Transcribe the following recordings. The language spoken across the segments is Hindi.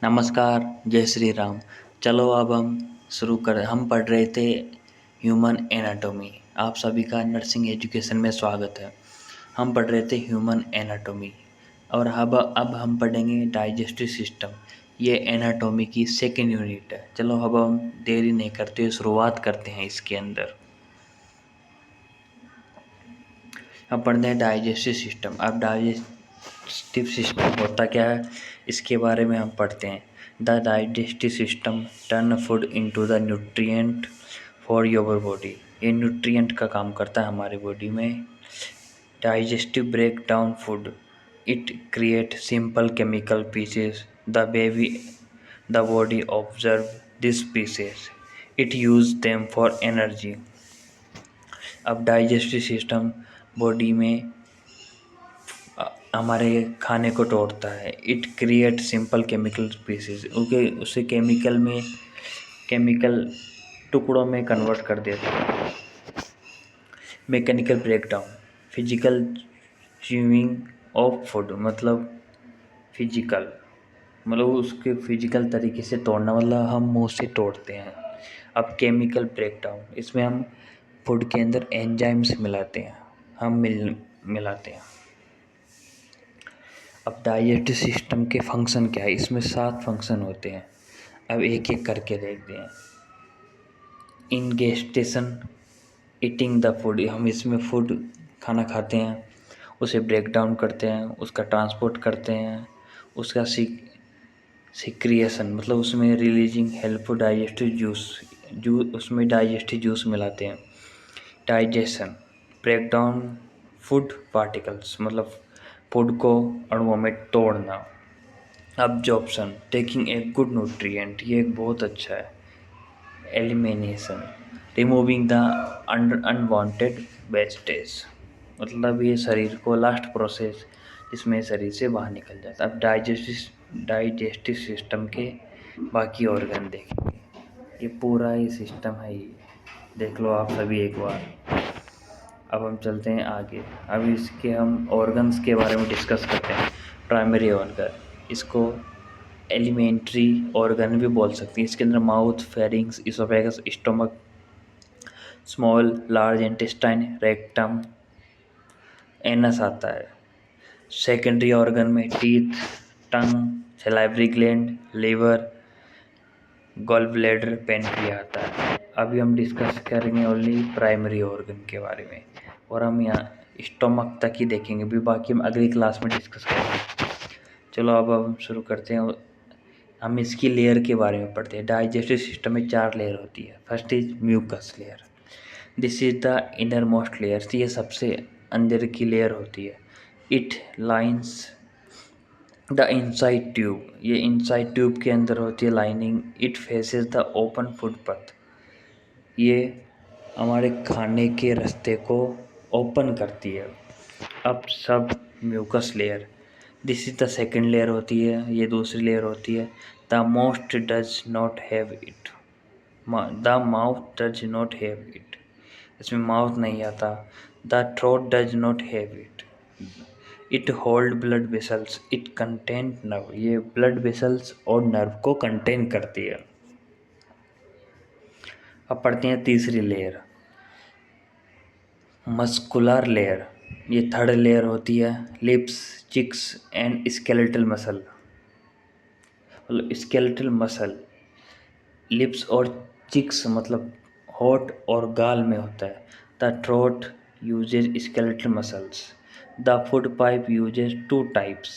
नमस्कार, जय श्री राम। चलो अब हम पढ़ रहे थे ह्यूमन एनाटॉमी। आप सभी का नर्सिंग एजुकेशन में स्वागत है। हम पढ़ रहे थे ह्यूमन एनाटॉमी और अब हम पढ़ेंगे डाइजेस्टिव सिस्टम। ये एनाटॉमी की सेकेंड यूनिट है। चलो अब हम देरी नहीं करते, शुरुआत करते हैं इसके अंदर। अब पढ़ते हैं डाइजेस्टिव सिस्टम। अब डाइजेस्टिव सिस्टम होता क्या है, इसके बारे में हम पढ़ते हैं। The digestive system turn food into the nutrient for your body. ये न्यूट्रिएंट का काम करता है हमारी बॉडी में। Digestive break down food, it create simple chemical pieces. The body observe this pieces, it use them for energy. अब डाइजेस्टिव सिस्टम बॉडी में हमारे खाने को तोड़ता है। It create simple chemical species, उसे केमिकल टुकड़ों में कन्वर्ट कर देता है। Mechanical breakdown, physical chewing of food, physical मतलब उसके फिजिकल तरीके से तोड़ना, मतलब हम मुंह से तोड़ते हैं। अब केमिकल ब्रेकडाउन, इसमें हम फूड के अंदर एंजाइम्स मिलाते हैं, मिलाते हैं। अब डाइजेस्टिव सिस्टम के फंक्शन क्या है, इसमें 7 फंक्शन होते हैं। अब एक एक करके देखते हैं। इंगेस्टेशन, ईटिंग द फूड, हम इसमें खाना खाते हैं, उसे ब्रेक डाउन करते हैं, उसका ट्रांसपोर्ट करते हैं, उसका सिक्रिएशन मतलब उसमें रिलीजिंग हेल्पफुल डाइजेस्टिव उसमें डाइजेस्टिव जूस मिलाते हैं। Digestion, break down food particles, मतलब फूड को अणुओं में तोड़ना। Absorption, taking a good nutrient, ये एक बहुत अच्छा है। Elimination, removing the unwanted wastage, मतलब ये शरीर को लास्ट प्रोसेस जिसमें शरीर से बाहर निकल जाता है। अब डाइजेस्टिव सिस्टम के बाकी ऑर्गन देखेंगे। ये पूरा ही सिस्टम है, ये देख लो आप सभी एक बार। अब हम चलते हैं आगे। अब इसके हम ऑर्गन्स के बारे में डिस्कस करते हैं। प्राइमरी ऑर्गन, इसको एलिमेंट्री ऑर्गन भी बोल सकते हैं। इसके अंदर mouth, pharynx, oesophagus, stomach, small large intestine, rectum, anus आता है। सेकेंडरी ऑर्गन में teeth, tongue, salivary gland, liver, gall bladder, pancreas आता है। अभी हम डिस्कस करेंगे ओनली प्राइमरी ऑर्गन के बारे में, और हम यहाँ स्टोमक तक ही देखेंगे, भी बाकी हम अगली क्लास में डिस्कस करेंगे। चलो अब हम शुरू करते हैं। हम इसकी लेयर के बारे में पढ़ते हैं। डाइजेस्टिव सिस्टम में 4 लेयर होती है। First is mucus layer, this is the inner most layer, ये सबसे अंदर की लेयर होती है। It lines the inside tube, ये इनसाइड ट्यूब के अंदर होती है lining. It faces the open food path, ये हमारे खाने के रास्ते को ओपन करती है। अब sub mucus layer, this is the second layer होती है, ये दूसरी लेयर होती है। The most does not have it, the mouth does not have it, इसमें माउथ नहीं आता। The throat does not have it, it hold blood vessels, it contain nerve, ये ब्लड वेसल्स और नर्व को कंटेन करती है। अब पढ़ते हैं तीसरी लेयर, मस्कुलर लेयर, ये थर्ड लेयर होती है। Lips, chicks and skeletal muscle, मतलब स्केलेटल मसल, लिप्स और चिक्स मतलब होठ और गाल में होता है। The throat uses skeletal muscles, the food pipe uses 2 types,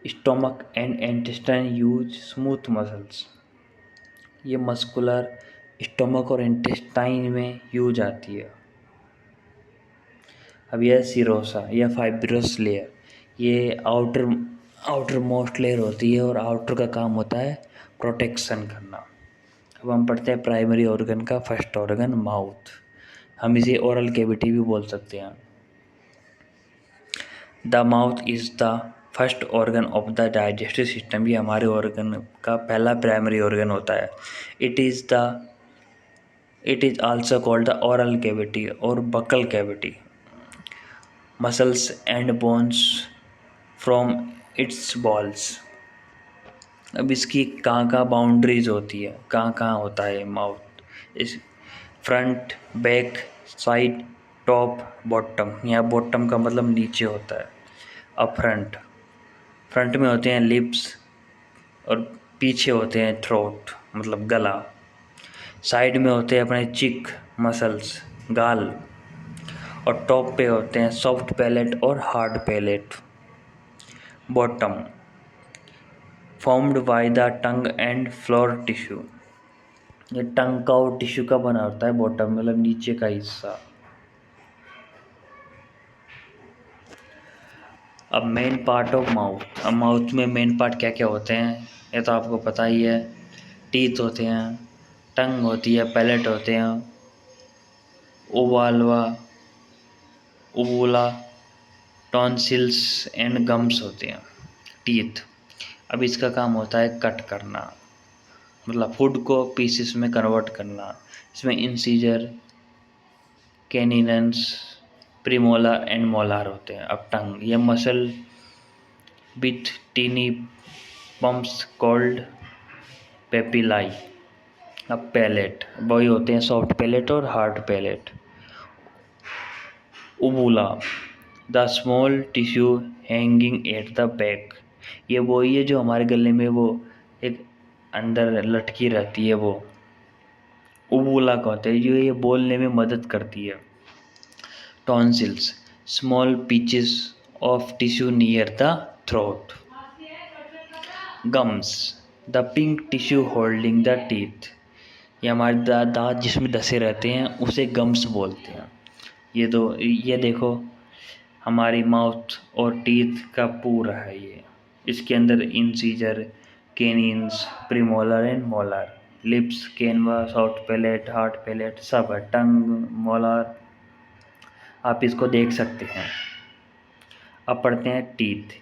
stomach and intestine use smooth muscles, ये मस्कुलर स्टोमक और इंटेस्टाइन में यूज आती है। अब यह सिरोसा या फाइब्रस लेयर, ये आउटर मोस्ट लेयर होती है और आउटर का काम होता है प्रोटेक्शन करना। अब हम पढ़ते हैं प्राइमरी ऑर्गन का फर्स्ट ऑर्गन माउथ, हम इसे ओरल कैविटी भी बोल सकते हैं। The mouth is the first organ of the digestive system, ये हमारे ऑर्गन का पहला प्राइमरी ऑर्गन होता है। It is also called the oral cavity और buccal cavity. Muscles and bones from its walls, अब इसकी कहाँ कहाँ बाउंड्रीज होती है, कहाँ कहाँ होता है माउथ, इस front, back, side, top, bottom. यहाँ बॉटम का मतलब नीचे होता है। अब फ्रंट में होते हैं लिप्स और पीछे होते हैं थ्रोट मतलब गला। साइड में होते हैं अपने चिक मसल्स गाल, और टॉप पे होते हैं सॉफ्ट पैलेट और hard palette. Bottom formed by the tongue and floor tissue. ये टंग का और टिश्यू का बना होता है बॉटम, मतलब नीचे का हिस्सा। अब मेन पार्ट ऑफ माउथ। अब माउथ में मेन पार्ट क्या क्या होते हैं ये तो आपको पता ही है। टीथ होते हैं, टंग होती है, पैलेट होते हैं, ओवालवा, ओवुला, टॉन्सिल्स एंड गम्स होते हैं। टीथ। अब इसका काम होता है कट करना, मतलब फूड को पीसेस में कन्वर्ट करना। इसमें incisor, canines, premolar and molar होते हैं। अब टंग, ये muscle with tiny bumps called papillae. अब पैलेट, वही होते हैं सॉफ्ट पैलेट और hard palate. Uvula, the small tissue hanging at the back. ये वही है जो हमारे गले में वो एक अंदर लटकी रहती है, वो उबुला कहते हैं, जो ये बोलने में मदद करती है। Tonsils, small peaches of tissue near the throat. Gums, the pink tissue holding the teeth. ये हमारे दांत जिसमें धसे रहते हैं उसे गम्स बोलते हैं। ये देखो हमारी माउथ और टीथ का पूरा है ये। इसके अंदर incisor, canines, premolar and molar, lips, कैनवा, सॉफ्ट पैलेट, हार्ड पैलेट सब है, टंग, मोलर, आप इसको देख सकते हैं। अब पढ़ते हैं टीथ।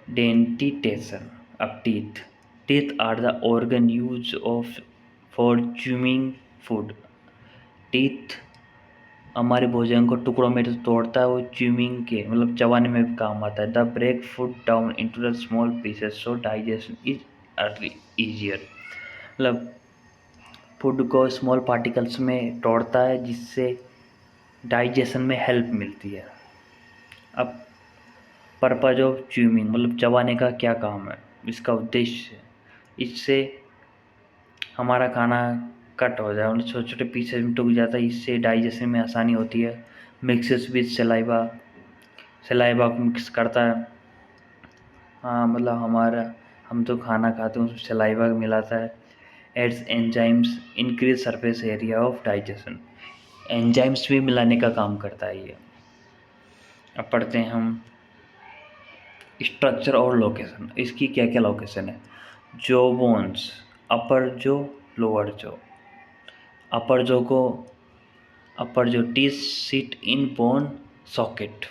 डेंटिटेशन। अब teeth are the organ use of for chewing food. Teeth हमारे भोजन को टुकड़ों में तो तोड़ता है, वो च्यूइंग के मतलब चबाने में भी काम आता है। The break food down into the small pieces so digestion is early easier. मतलब फूड को स्मॉल पार्टिकल्स में तोड़ता है जिससे डाइजेशन में हेल्प मिलती है। अब पर्पज ऑफ च्यूइंग मतलब चबाने का क्या काम है, इसका उद्देश्य, इससे हमारा खाना कट हो जाए, मतलब छोटे छोटे पीसेस में टूट जाता है, इससे डाइजेशन में आसानी होती है। मिक्सेस विद सलाइवा को मिक्स करता है। हाँ मतलब हम तो खाना खाते हैं उसमें सलाइवा मिलाता है। Aids enzymes increase surface area of digestion. Enzymes भी मिलाने का काम करता है ये। अब पढ़ते हैं हम स्ट्रक्चर और लोकेशन। इसकी क्या क्या लोकेशन है। जो बोन्स, अपर जो, लोअर जो। अपर जो teeth sit in bone socket.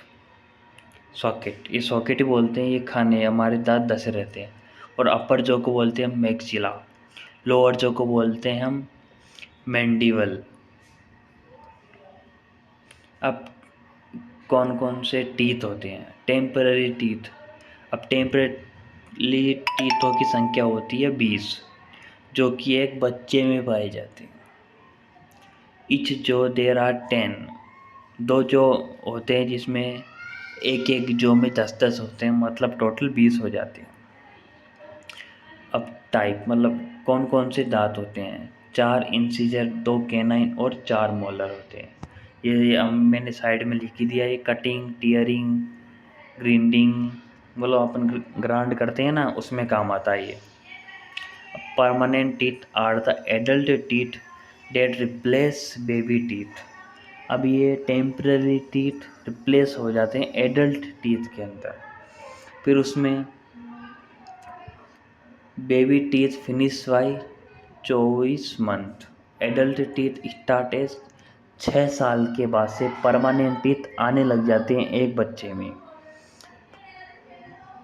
ये सॉकेट ही बोलते हैं, ये खाने हमारे दांत धसे रहते हैं। और अपर जो को बोलते हैं हम मैक्सिला, लोअर जो को बोलते हैं हम मैंडिबल। अब कौन कौन से टीथ होते हैं। Temporary teeth. अब टेम्पररी टीथों की संख्या होती है 20, जो कि एक बच्चे में पाए जाते हैं। इच जो देर आर 10, दो जो होते हैं जिसमें एक एक जो में 10-10 होते हैं, मतलब टोटल 20 हो जाते हैं। अब टाइप मतलब कौन कौन से दांत होते हैं। 4 इंसीजर, 2 कैनाइन और 4 मोलर होते हैं। ये मैंने साइड में लिख ही दिया। ये कटिंग, टीयरिंग, ग्राइंडिंग बोलो अपन ग्राइंड करते हैं ना, उसमें काम आता है ये। Permanent teeth are the adult teeth that replace baby teeth. अब ये टेम्पररी टीथ रिप्लेस हो जाते हैं एडल्ट टीथ के अंदर। फिर उसमें baby teeth finish by 24 month. Adult teeth start age 6 साल के बाद से परमानेंट टीथ आने लग जाते हैं एक बच्चे में।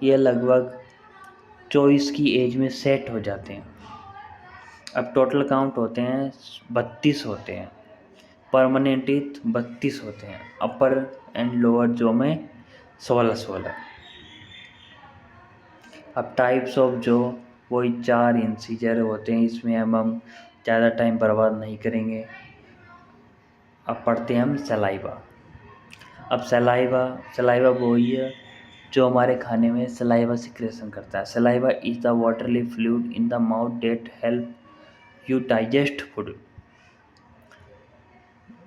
ये लगभग 24 की एज में सेट हो जाते हैं। अब टोटल काउंट होते हैं 32 होते हैं। परमानेंट टीथ 32 होते हैं। अपर एंड लोअर जो में 16। अब टाइप्स ऑफ जो वही 4 इंसीजर होते हैं, इसमें हम ज़्यादा टाइम बर्बाद नहीं करेंगे। अब पढ़ते हैं हम सलाइवा। अब सलाइवा सलाइवा वही है जो हमारे खाने में सलाइवा सिक्रेशन करता है। Saliva is the watery fluid in the mouth that help you digest food.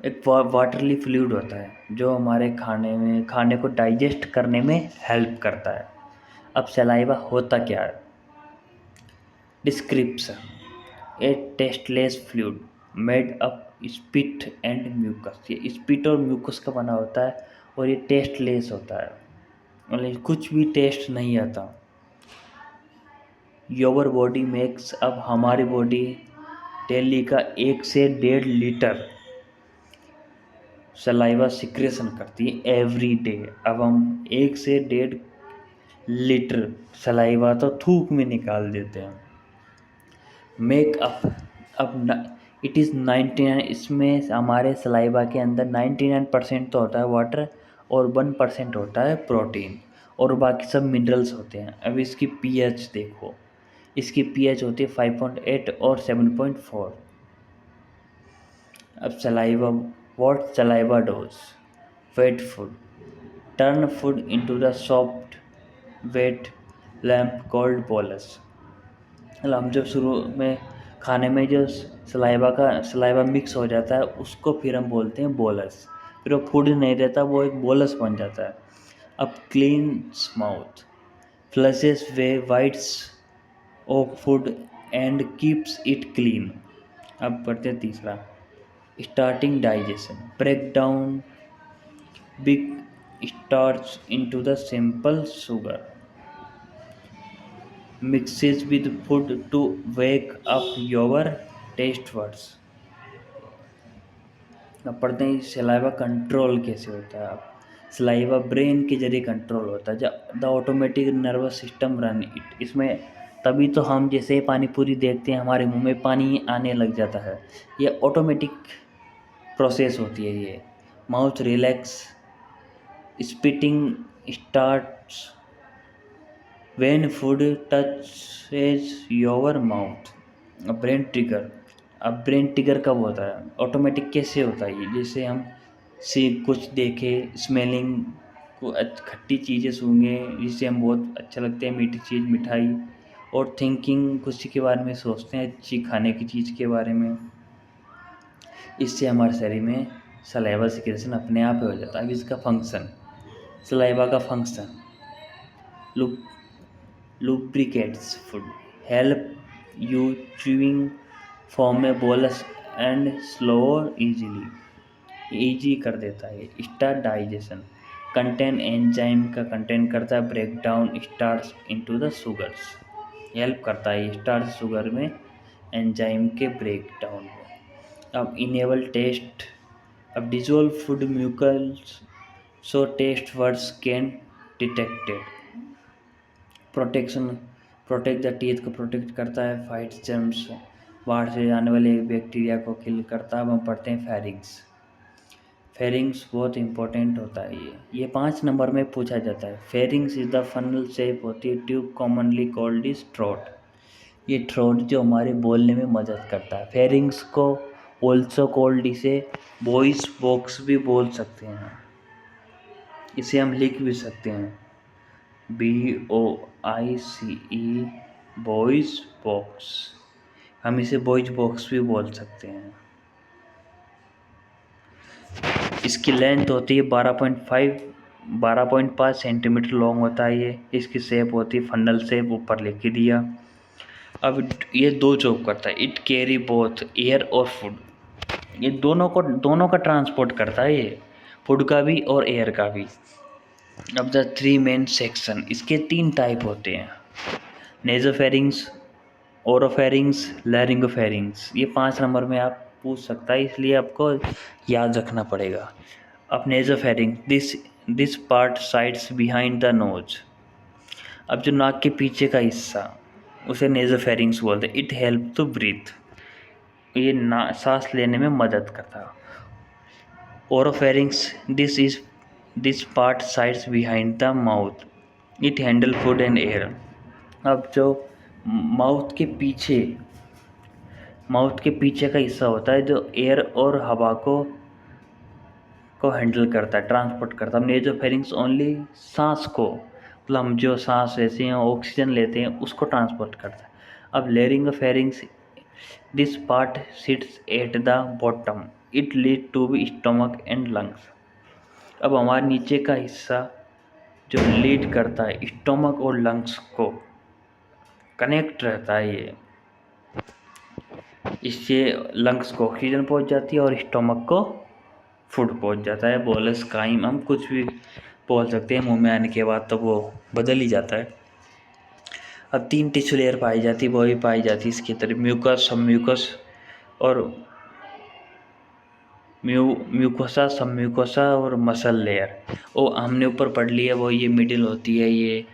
एक वाटरली फ्लूइड होता है जो हमारे खाने को डाइजेस्ट करने में हेल्प करता है। अब सलाइवा होता क्या है? Description: a tasteless fluid made up spit and mucus. ये स्पिट और म्यूकस का बना होता है और ये टेस्टलेस होता है, मतलब कुछ भी टेस्ट नहीं आता। योवर बॉडी मेक्स, अब हमारी बॉडी डेली का 1 से 1.5 लीटर सलाइवा सिक्रेशन करती है एवरी डे। अब हम 1 से 1.5 लीटर सलाइवा तो थूक में निकाल देते हैं। मेक अप, अब इट इज़ 99, इसमें हमारे सलाइवा के अंदर 99% तो होता है वाटर और 1% होता है प्रोटीन और बाकी सब मिनरल्स होते हैं। अब इसकी पीएच देखो, इसकी पीएच होती है 5.8 और 7.4। अब saliva, what saliva does? Wet food turn food into the soft wet lump called bolus. मतलब हम जब शुरू में खाने में जो सलाइवा मिक्स हो जाता है उसको फिर हम बोलते हैं बोलस। फिर वो फूड नहीं रहता, वो एक बोलस बन जाता है। अब clean mouth flushes way bits of food and keeps it clean. अब पढ़ते हैं तीसरा, starting digestion break down big starch into the simple sugar mixes with food to wake up your taste buds। अब पढ़ते हैं सलाइवा कंट्रोल कैसे होता है। अब सलाइवा ब्रेन के जरिए कंट्रोल होता है, जब the automatic nervous system run it. इसमें तभी तो हम जैसे पानी पूरी देखते हैं हमारे मुंह में पानी आने लग जाता है, ये ऑटोमेटिक प्रोसेस होती है ये। Mouth relax spitting starts when food touches your mouth। अब ब्रेन ट्रिगर, अब ब्रेन ट्रिगर कब होता है? ऑटोमेटिक कैसे होता है ये? जैसे हम कुछ देखें, स्मेलिंग को खट्टी चीज़ें सूंघे जिससे हम बहुत अच्छा लगते हैं, मीठी चीज़ मिठाई, और थिंकिंग कुछ के बारे में सोचते हैं, अच्छी खाने की चीज़ के बारे में, इससे हमारे शरीर में सलाइवा सिक्रेशन अपने आप ही हो जाता है। अब इसका फंक्शन, सलाइवा का function, look lubricates food, help you chewing form a bolus and slow easy कर देता है। स्टार्ट डाइजेशन कंटेन एंजाइम का कंटेन करता है, break down starch into the sugars, help करता है स्टार्च शुगर में एंजाइम के ब्रेक डाउन को। अब इनेबल टेस्ट, अब dissolve food molecules so taste buds can detected. Protect the teeth को प्रोटेक्ट करता है, फाइट्स जर्म्स, बाहर से आने वाले बैक्टीरिया को किल करता है। अब हम पढ़ते हैं फेरिंग्स बहुत इंपॉर्टेंट होता है ये 5 नंबर में पूछा जाता है। Pharynx is the funnel shape होती है tube commonly called is throat. ये थ्रोट जो हमारे बोलने में मदद करता है। फेरिंग्स को ऑल्सो कॉल्ड, इसे वॉइस बॉक्स भी बोल सकते हैं, इसे हम लिख भी सकते हैं BOICE वॉइस बॉक्स, हम इसे वॉइस बॉक्स भी बोल सकते हैं। इसकी लेंथ होती है 12.5 सेंटीमीटर लॉन्ग होता है ये। इसकी शेप होती है फनल शेप, ऊपर लिख दिया। अब ये 2 जॉब करता है, इट कैरी बोथ एयर और फूड। ये दोनों का ट्रांसपोर्ट करता है ये, फूड का भी और एयर का भी। अब द 3 मेन सेक्शन, इसके 3 टाइप होते हैं, नेजोफेरिंग्स, ओरोफेरिंग्स, लैरिंगोफेरिंग्स। ये 5 नंबर में आप पूछ सकता है, इसलिए आपको याद रखना पड़ेगा। अब nasopharynx, this part sits behind the nose. अब जो नाक के पीछे का हिस्सा उसे नेजोफेरिंग्स बोलते हैं। इट हेल्प टू ब्रीथ, ये सांस लेने में मदद करता है। Oropharynx, this part sits behind the mouth, it handle food and air. अब जो माउथ के पीछे माउथ के पीछे का हिस्सा होता है जो एयर और हवा को हैंडल करता है, ट्रांसपोर्ट करता है। अब नेजोफेरिंक्स ओनली सांस को, मतलब हम जो सांस लेते हैं ऑक्सीजन लेते हैं उसको ट्रांसपोर्ट करता है। अब laryngopharynx, this part sits at the bottom, it lead to be stomach and lungs. अब हमारे नीचे का हिस्सा जो लीड करता है स्टमक और लंग्स को, कनेक्ट रहता है ये, इससे लंग्स को ऑक्सीजन पहुंच जाती है और स्टमक को फूड पहुंच जाता है। बोलस काइम, हम कुछ भी बोल सकते हैं, मुंह में आने के बाद तो वो बदल ही जाता है। अब 3 टिश्यू लेयर पाई जाती है, वो भी पाई जाती है इसके तरफ, म्यूकस, सब म्यूकस और म्यूकोसा, सब म्यूकोसा और मसल लेयर। वो हमने ऊपर पढ़ लिया, वो ये मिडिल होती है, ये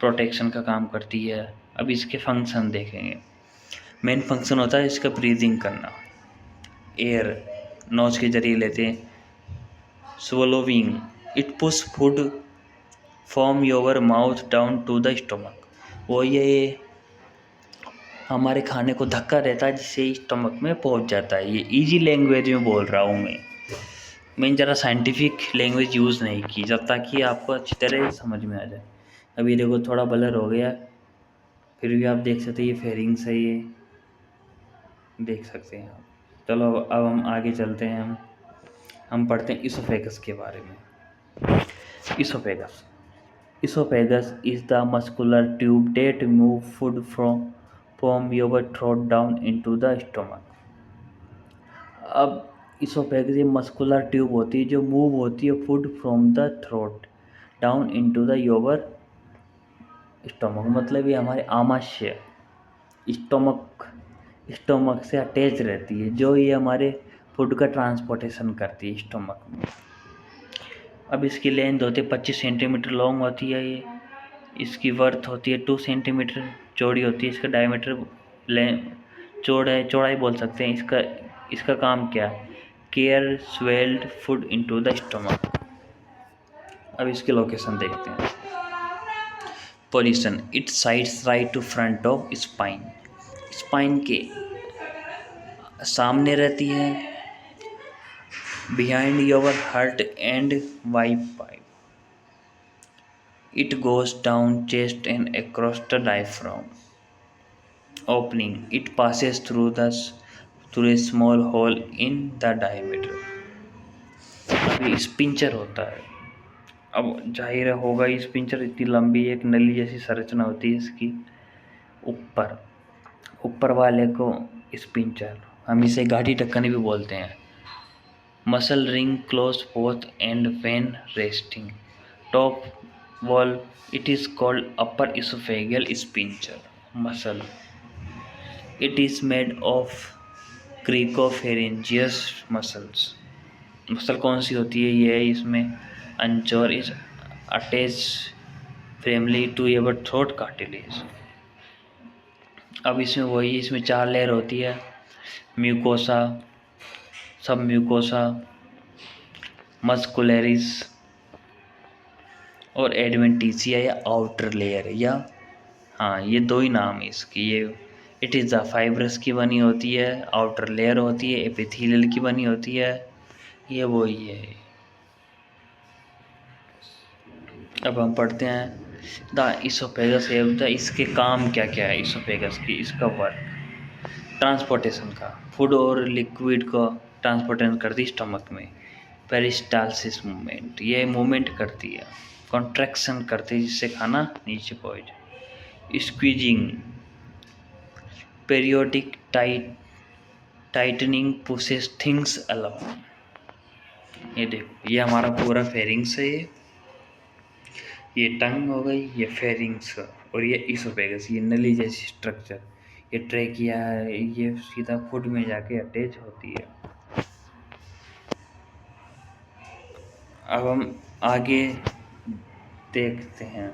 प्रोटेक्शन का काम करती है। अब इसके फंक्शन देखेंगे। मेन फंक्शन होता है इसका ब्रीदिंग करना, एयर नोज के जरिए लेते हैं। swallowing, it push food from your mouth down to the stomach। वो ये हमारे खाने को धक्का देता है जिससे स्टमक में पहुंच जाता है। ये इजी लैंग्वेज में बोल रहा हूँ मैं ज़रा साइंटिफिक लैंग्वेज यूज़ नहीं की, जब ताकि आपको अच्छी तरह समझ में आ जाए। अभी देखो थोड़ा ब्लर हो गया, फिर भी आप देख सकते हैं ये फेरिंग्स है, ये देख सकते हैं आप। चलो अब हम आगे चलते हैं, हम पढ़ते हैं इसोफेगस के बारे में। Oesophagus, esophagus is the muscular tube that move food from your throat down into the stomach। अब इसोफेगस ये मस्कुलर ट्यूब होती है जो मूव होती है food from the throat down into the योवर stomach, मतलब ये हमारे आमाशय स्टोमक से अटैच रहती है, जो ये हमारे फूड का ट्रांसपोर्टेशन करती है स्टोमक में। अब इसकी लेंथ होती है 25 सेंटीमीटर लॉन्ग होती है ये, इसकी वर्थ होती है 2 सेंटीमीटर, चौड़ी होती है। इसका डायमीटर चौड़ाई बोल सकते हैं। इसका काम क्या है, carry swallowed food into the stomach. अब इसकी लोकेशन देखते हैं। Position, it sits right to front of spine, spine के सामने रहती है, बिहाइंड योर हार्ट एंड वाइप pipe, it goes down chest and across the diaphragm opening, it passes through a small hole in the diameter। अभी स्पिंचर होता है, अब जाहिर होगा स्पिंचर इतनी लंबी एक नली जैसी संरचना होती है इसकी, ऊपर वाले को स्पिंचर, हम इसे गाढ़ी ढक्कन भी बोलते हैं। Muscle ring close both and when resting, top wall, it is called upper esophageal sphincter muscle, it is made of cricopharyngeus muscles। Muscle कौन सी होती है, ये है इसमें anchor is attached firmly to your throat cartilage। अब इसमें वही, इसमें 4 लेयर होती है, म्यूकोसा, सब म्यूकोसा, मस्कुलरिस और एडवेंटिसिया या आउटर लेयर, या हाँ ये 2 ही नाम है इसकी। ये इट इज़ द फाइब्रस की बनी होती है, आउटर लेयर होती है एपिथेलियल की बनी होती है, ये वही है। अब हम पढ़ते हैं द इसोफेगस है, इसके काम क्या क्या है इसोफेगस की, इसका वर्क ट्रांसपोर्टेशन का, फूड और लिक्विड को ट्रांसपोर्टेशन करती है स्टमक में। पेरिस्टालसिस मूवमेंट, ये मूवमेंट करती है, कॉन्ट्रैक्शन करती है जिससे खाना नीचे पहुँच जाए। Squeezing, periodic tightening pushes things along. ये देखो ये हमारा पूरा फेरिंग्स है, ये टंग हो गई, ये फेरिंग्स और ये इसोफेगस, ये नली जैसी स्ट्रक्चर, ये ट्रेकिया है, ये सीधा फूड में जाके अटैच होती है। अब हम आगे देखते हैं।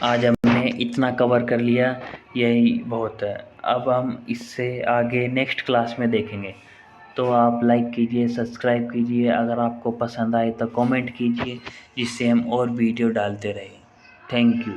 आज हमने इतना कवर कर लिया, यही बहुत है। अब हम इससे आगे नेक्स्ट क्लास में देखेंगे तो आप लाइक कीजिए, सब्सक्राइब कीजिए, अगर आपको पसंद आए तो कमेंट कीजिए, जिससे हम और वीडियो डालते रहें। Thank you.